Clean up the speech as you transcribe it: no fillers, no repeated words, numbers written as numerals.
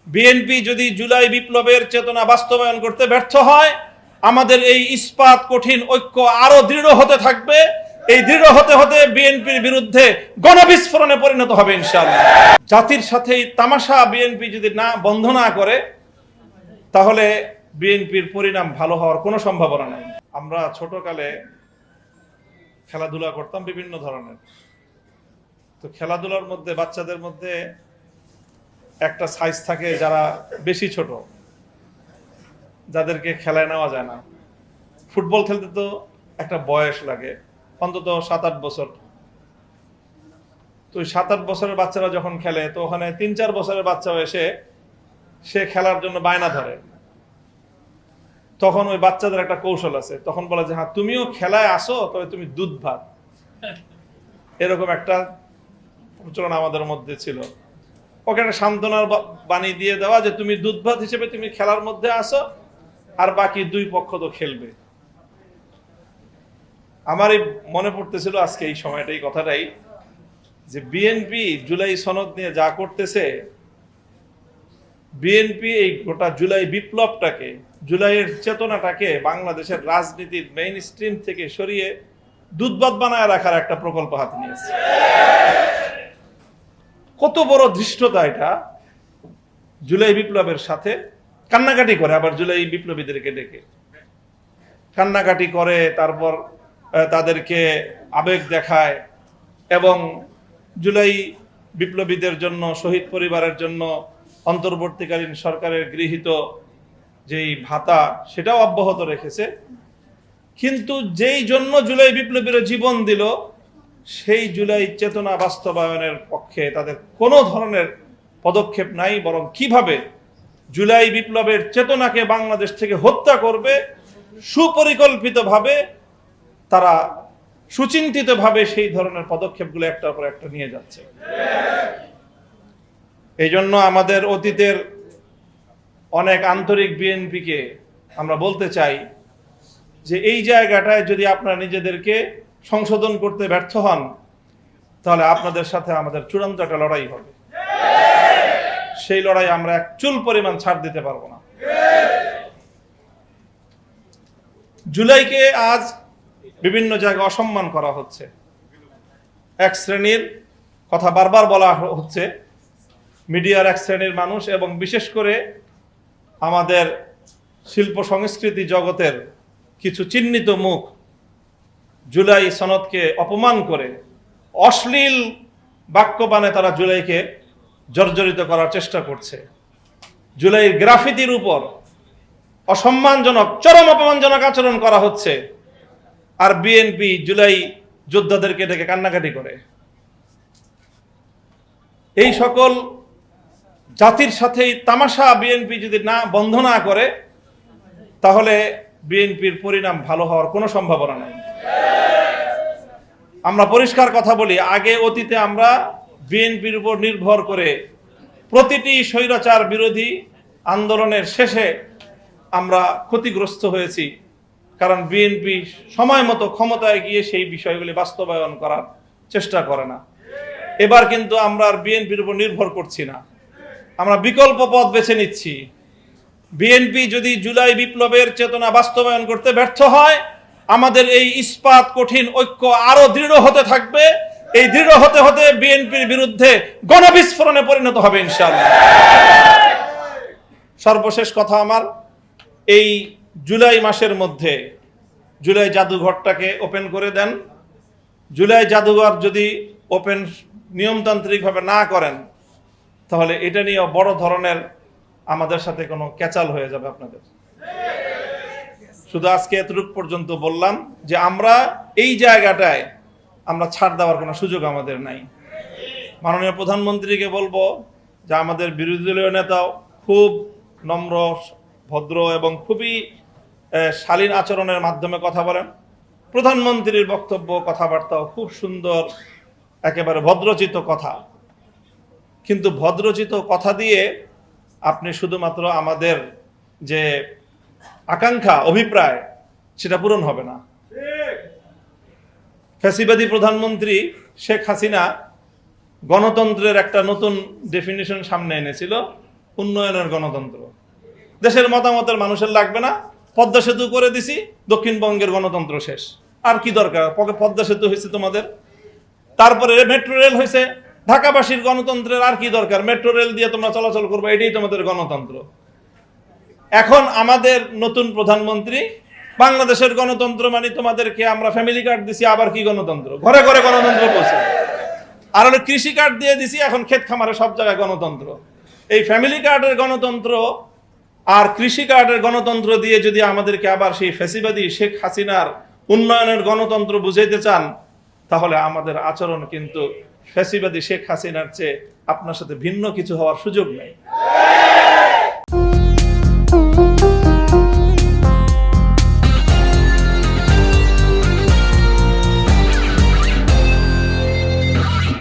BNP যদি জুলাই বিপ্লবের চেতনা বাস্তবায়ন করতে ব্যর্থ হয়, আমাদের এই ইস্পাত কঠিন ঐক্য আরো দৃঢ় হতে থাকবে। এই দৃঢ় হতে হতে বিএনপির বিরুদ্ধে গণবিস্ফোরণে পরিণত হবে ইনশাআল্লাহ। জাতির সাথে তামাশা বিএনপি যদি বন্ধ না করে, তাহলে বিএনপির পরিণাম ভালো হওয়ার কোনো সম্ভাবনা নাই। আমরা ছোটকালে খেলাধুলা করতাম বিভিন্ন ধরনের। তো খেলাধুলার মধ্যে বাচ্চাদের মধ্যে একটা সাইজ থাকে যারা বেশি ছোট, যাদেরকে খেলায় নেওয়া যায় না। ফুটবল খেলতে তো একটা বয়স লাগে, অন্তত 7-8 বছর। তো 7-8 বছরের বাচ্চারা যখন খেলে, তো ওখানে 3-4 বছরের বাচ্চাও এসে সে খেলার জন্য বায়না ধরে। তখন ওই বাচ্চাদের একটা কৌশল আছে, তখন বলে যে হ্যাঁ তুমিও খেলায় আসো, তবে তুমি দুধ ভাত। এরকম একটা প্রচলন আমাদের মধ্যে ছিল। ওকে একটা সান্ত্বনার বাণী দিয়ে দেওয়া যে তুমি দুধ ভাত হিসেবে তুমি খেলার মধ্যে আসো, আর বাকি দুই পক্ষ তো খেলবে। আমারই মনে পড়তেছিল আজকে এই সময়টা, এই কথাটাই, যে বিএনপি জুলাই সনদ নিয়ে যা করতেছে, বিএনপি এই গোটা জুলাই বিপ্লবটাকে, জুলাইয়ের চেতনাটাকে বাংলাদেশের রাজনীতির মেইন স্ট্রিম থেকে সরিয়ে দুধভাত বানায় রাখার একটা প্রকল্প হাতে নিয়েছে। কত বড় ধৃষ্টতা এটা! জুলাই বিপ্লবের সাথে কান্নাকাটি করে, আবার জুলাই বিপ্লবীদেরকে ডেকে কান্নাকাটি করে, তারপর তাদেরকে আবেগ দেখায়, এবং জুলাই বিপ্লবীদের জন্য, শহীদ পরিবারের জন্য অন্তর্বর্তীকালীন সরকারের গৃহীত যেই ভাতা, সেটাও অব্যাহত রেখেছে। কিন্তু যেই জন্য জুলাই বিপ্লবীরা জীবন দিল, সেই জুলাই চেতনা বাস্তবায়নের পক্ষে তাদের কোনো ধরনের পদক্ষেপ নাই। বরং কিভাবে জুলাই বিপ্লবের চেতনাকে বাংলাদেশ থেকে হত্যা করবে, সুপরিকল্পিতভাবে তারা সুচিন্তিতভাবে সেই ধরনের পদক্ষেপগুলো একটার পর একটা নিয়ে যাচ্ছে। এই জন্য আমাদের অতীতের অনেক আন্তরিক বিএনপিকে আমরা বলতে চাই যে এই জায়গাটায় যদি আপনারা নিজেদেরকে সংশোধন করতে ব্যর্থ হন, তাহলে আপনাদের সাথে আমাদের চূড়ান্ত একটা লড়াই হবে। সেই লড়াই আমরা এক চুল পরিমাণ ছাড় দিতে পারবো না। জুলাইকে আজ বিভিন্ন জায়গায় অসম্মান করা হচ্ছে। এক শ্রেণীর কথা বারবার বলা হচ্ছে, মিডিয়ার এক শ্রেণীর মানুষ এবং বিশেষ করে আমাদের শিল্প সংস্কৃতি জগতের কিছু চিহ্নিত মুখ জুলাই সনদকে অপমান করে অশ্লীল বাক্যবাণে তারা জুলাইকে জর্জরিত করার চেষ্টা করছে। জুলাই গ্রাফিতির উপর অসম্মানজনক, চরম অপমানজনক আচরণ করা হচ্ছে, আর বিএনপি জুলাই যোদ্ধাদেরকে ডেকে কান্নাকাটি করে। এই সকল জাতির সাথে তামাশা বিএনপি যদি বন্ধ না করে, তাহলে বিএনপির পরিণাম ভালো হওয়ার কোনো সম্ভাবনা নাই। আমরা পরিষ্কার কথা বলি, আগে অতীতে আমরা বিএনপির উপর নির্ভর করে প্রতিটি স্বৈরাচার বিরোধী আন্দোলনের শেষে আমরা ক্ষতিগ্রস্ত হয়েছি, কারণ বিএনপি সময় মতো ক্ষমতায় গিয়ে সেই বিষয়গুলি বাস্তবায়ন করার চেষ্টা করে না। এবার কিন্তু আমরা আর বিএনপির উপর নির্ভর করছি না, আমরা বিকল্প পথ বেছে নিচ্ছি। বিএনপি যদি জুলাই বিপ্লবের চেতনা বাস্তবায়ন করতে ব্যর্থ হয়, আমাদের এই ইস্পাত কঠিন ঐক্য আরো দৃঢ় হতে থাকবে। এই দৃঢ় হতে হতে বিএনপির বিরুদ্ধে গণবিস্ফোরণে পরিণত হবে ইনশাআল্লাহ। সর্বশেষ কথা আমার, এই জুলাই মাসের মধ্যে জুলাই জাদুঘরটাকে ওপেন করে দেন। জুলাই জাদুঘর যদি ওপেন নিয়মতান্ত্রিকভাবে না করেন, তাহলে এটা নিয়ে বড় ধরনের আমাদের সাথে কোনো ক্যাচাল হয়ে যাবে আপনাদের। শুধু আজকে এতটুকু পর্যন্ত বললাম যে আমরা এই জায়গাটায় আমরা ছাড় দেওয়ার কোনো সুযোগ আমাদের নাই। মাননীয় প্রধানমন্ত্রীকে বলবো যে আমাদের বিরোধী দলীয় নেতাও খুব নম্র, ভদ্র এবং খুবই শালীন আচরণের মাধ্যমে কথা বলেন। প্রধানমন্ত্রীর বক্তব্য, কথাবার্তাও খুব সুন্দর, একেবারে ভদ্রচিত কথা। কিন্তু ভদ্রচিত কথা দিয়ে আপনি শুধুমাত্র আমাদের যে আকাঙ্ক্ষা, অভিপ্রায়, সেটা পূরণ হবে না। ফ্যাসিবাদী প্রধানমন্ত্রী শেখ হাসিনা গণতন্ত্রের একটা নতুন ডেফিনিশন সামনে এনেছিল, উন্নয়নের গণতন্ত্র। দেশের মতামতের মানুষের লাগবে না, পদ্মা সেতু করে দিছি, দক্ষিণবঙ্গের গণতন্ত্র শেষ। আর কি দরকার? পদ্মা সেতু হয়েছে তোমাদের, তারপরে মেট্রো রেল হয়েছে, ঢাকাবাসীর গণতন্ত্রের আর কি দরকার? মেট্রো রেল দিয়ে তোমরা চলাচল করবে, এটাই তোমাদের গণতন্ত্র। এখন আমাদের নতুন প্রধানমন্ত্রী, বাংলাদেশের গণতন্ত্র মানে তোমাদেরকে আমরা ফ্যামিলি কার্ড দিছি, আবার কি গণতন্ত্র? ঘরে ঘরে গণতন্ত্র পৌঁছে। আর হলো কৃষি কার্ড দিয়ে দিছি, এখন ক্ষেত খামারে সব জায়গায় গণতন্ত্র। এই ফ্যামিলি কার্ডের গণতন্ত্র আর কৃষি কার্ডের গণতন্ত্র দিয়ে যদি আমাদেরকে আবার সেই ফ্যাসিবাদী শেখ হাসিনার উন্নয়নের গণতন্ত্র বুঝাইতে চান, তাহলে আমাদের আচরণ কিন্তু ফ্যাসিবাদী শেখ হাসিনার চেয়ে আপনার সাথে ভিন্ন কিছু হওয়ার সুযোগ নেই।